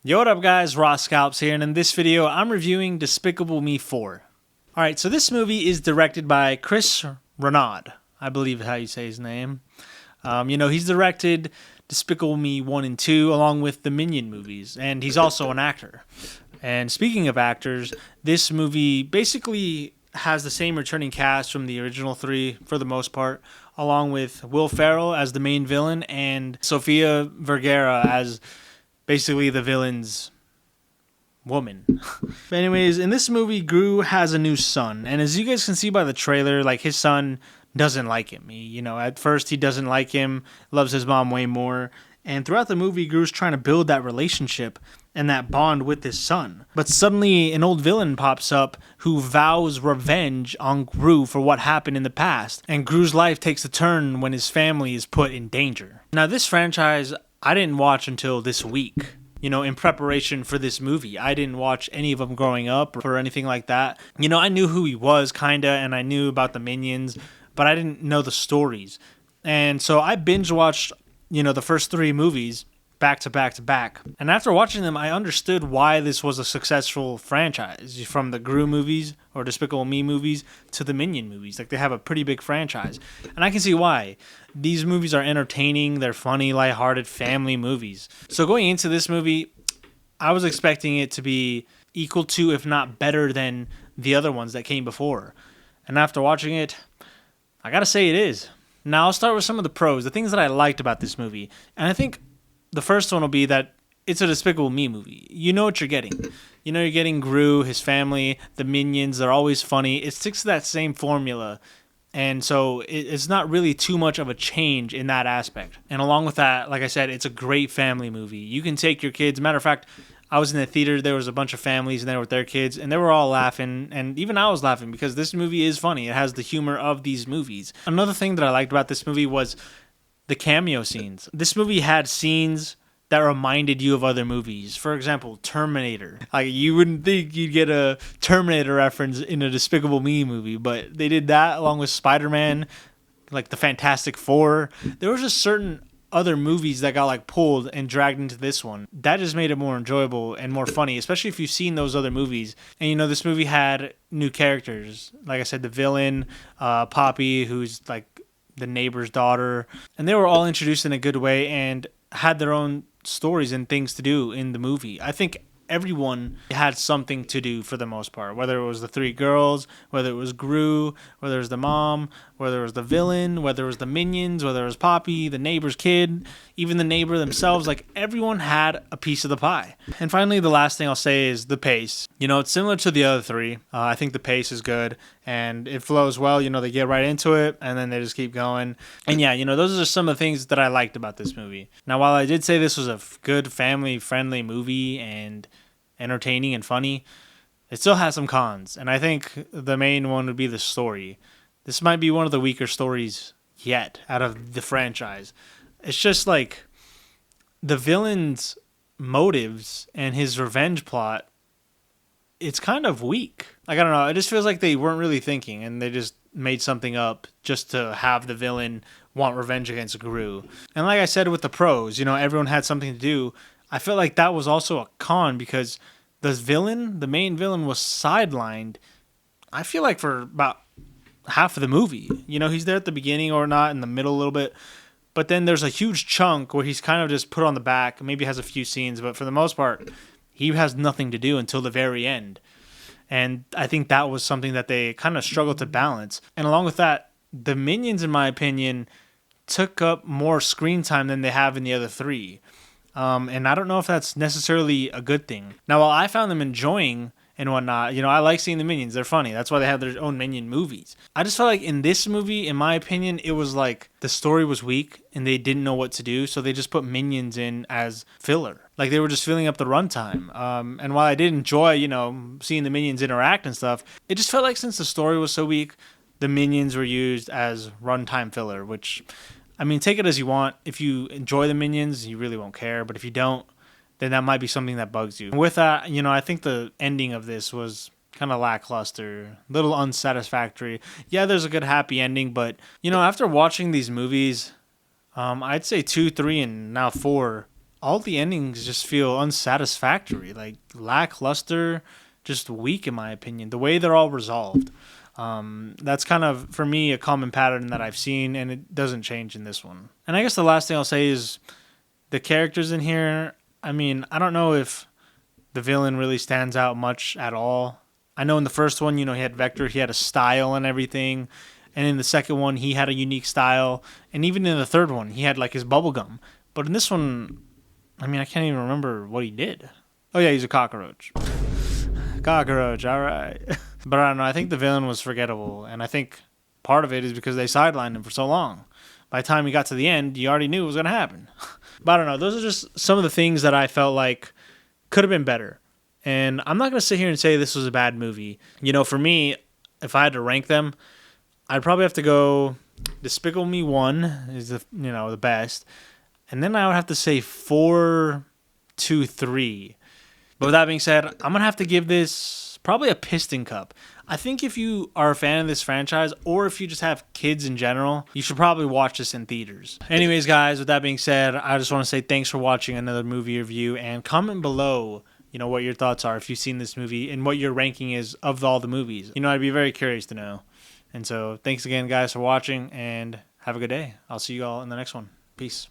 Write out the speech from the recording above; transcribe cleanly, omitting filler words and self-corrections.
Yo, what up guys, Raw Scalps here, and in this video I'm reviewing Despicable Me 4. Alright, so this movie is directed by Chris Renaud, I believe is how you say his name. He's directed Despicable Me 1 and 2 along with the Minion movies, and he's also an actor. And speaking of actors, this movie basically has the same returning cast from the original three for the most part, along with Will Ferrell as the main villain and Sofia Vergara as basically the villain's woman. But anyways, in this movie, Gru has a new son, and as you guys can see by the trailer, like, his son doesn't like him. At first he doesn't like him, loves his mom way more, and throughout the movie, Gru's trying to build that relationship and that bond with his son. But suddenly an old villain pops up who vows revenge on Gru for what happened in the past, and Gru's life takes a turn when his family is put in danger. Now, this franchise I didn't watch until this week, in preparation for this movie. I didn't watch any of them growing up or anything like that. I knew who he was, kinda, and I knew about the Minions, but I didn't know the stories. And so I binge watched, the first three movies back to back to back. And after watching them, I understood why this was a successful franchise. From the Gru movies or Despicable Me movies to the Minion movies. Like, they have a pretty big franchise. And I can see why. These movies are entertaining, they're funny, lighthearted family movies. So going into this movie, I was expecting it to be equal to, if not better than, the other ones that came before. And after watching it, I gotta say it is. Now I'll start with some of the pros, the things that I liked about this movie. And I think the first one will be that it's a Despicable Me movie. You know what you're getting. You're getting Gru, his family, the Minions. They're always funny. It sticks to that same formula. And so it's not really too much of a change in that aspect. And along with that, like I said, it's a great family movie. You can take your kids. Matter of fact, I was in the theater. There was a bunch of families in there with their kids, and they were all laughing. And even I was laughing because this movie is funny. It has the humor of these movies. Another thing that I liked about this movie was the cameo scenes. This movie had scenes that reminded you of other movies. For example, Terminator. Like, you wouldn't think you'd get a Terminator reference in a Despicable Me movie, but they did that along with Spider-Man, like the Fantastic Four. There was just certain other movies that got pulled and dragged into this one. That just made it more enjoyable and more funny, especially if you've seen those other movies. And this movie had new characters. Like I said, the villain, Poppy, who's like the neighbor's daughter, and they were all introduced in a good way and had their own stories and things to do in the movie. I think everyone had something to do for the most part, whether it was the three girls, whether it was Gru, whether it was the mom, whether it was the villain, whether it was the Minions, whether it was Poppy, the neighbor's kid, even the neighbor themselves. Like, everyone had a piece of the pie. And finally, the last thing I'll say is the pace. It's similar to the other three. I think the pace is good and it flows well. They get right into it and then they just keep going. And yeah, those are some of the things that I liked about this movie. Now, while I did say this was a good family-friendly movie and entertaining and funny, it still has some cons. And I think the main one would be the story. This might be one of the weaker stories yet out of the franchise. It's just like the villain's motives and his revenge plot, it's kind of weak. Like, I don't know, it just feels like they weren't really thinking and they just made something up just to have the villain want revenge against Gru. And like I said with the pros, everyone had something to do. I feel like that was also a con because the main villain, was sidelined, I feel like, for about half of the movie. He's there at the beginning or not, in the middle a little bit, but then there's a huge chunk where he's kind of just put on the back, maybe has a few scenes, but for the most part, he has nothing to do until the very end. And I think that was something that they kind of struggled to balance. And along with that, the Minions, in my opinion, took up more screen time than they have in the other three. And I don't know if that's necessarily a good thing. Now, while I found them enjoying and whatnot, I like seeing the Minions. They're funny. That's why they have their own Minion movies. I just felt like in this movie, in my opinion, it was like the story was weak and they didn't know what to do, so they just put Minions in as filler. Like, they were just filling up the runtime. And while I did enjoy, seeing the Minions interact and stuff, it just felt like since the story was so weak, the Minions were used as runtime filler, which, take it as you want. If you enjoy the Minions, you really won't care. But if you don't, then that might be something that bugs you. With that, I think the ending of this was kind of lackluster, a little unsatisfactory. Yeah, there's a good happy ending, but, after watching these movies, I'd say 2, 3, and now 4 all the endings just feel unsatisfactory, like lackluster, just weak in my opinion. The way they're all resolved. That's kind of, for me, a common pattern that I've seen, and it doesn't change in this one. And I guess the last thing I'll say is the characters in here. I mean, I don't know if the villain really stands out much at all. I know in the first one, he had Vector, he had a style and everything. And in the second one, he had a unique style. And even in the third one, he had like his bubblegum. But in this one, I mean, I can't even remember what he did. Oh yeah, he's a cockroach. Cockroach, all right. But I don't know, I think the villain was forgettable. And I think part of it is because they sidelined him for so long. By the time he got to the end, you already knew it was going to happen. But I don't know, those are just some of the things that I felt like could have been better. And I'm not going to sit here and say this was a bad movie. For me, if I had to rank them, I'd probably have to go Despicable Me 1 is the best. And then I would have to say 4, 2, 3. But with that being said, I'm going to have to give this probably a Piston Cup. I think if you are a fan of this franchise, or if you just have kids in general, you should probably watch this in theaters. Anyways, guys, with that being said, I just want to say thanks for watching another movie review, and comment below, what your thoughts are if you've seen this movie and what your ranking is of all the movies. I'd be very curious to know. And so thanks again, guys, for watching, and have a good day. I'll see you all in the next one. Peace.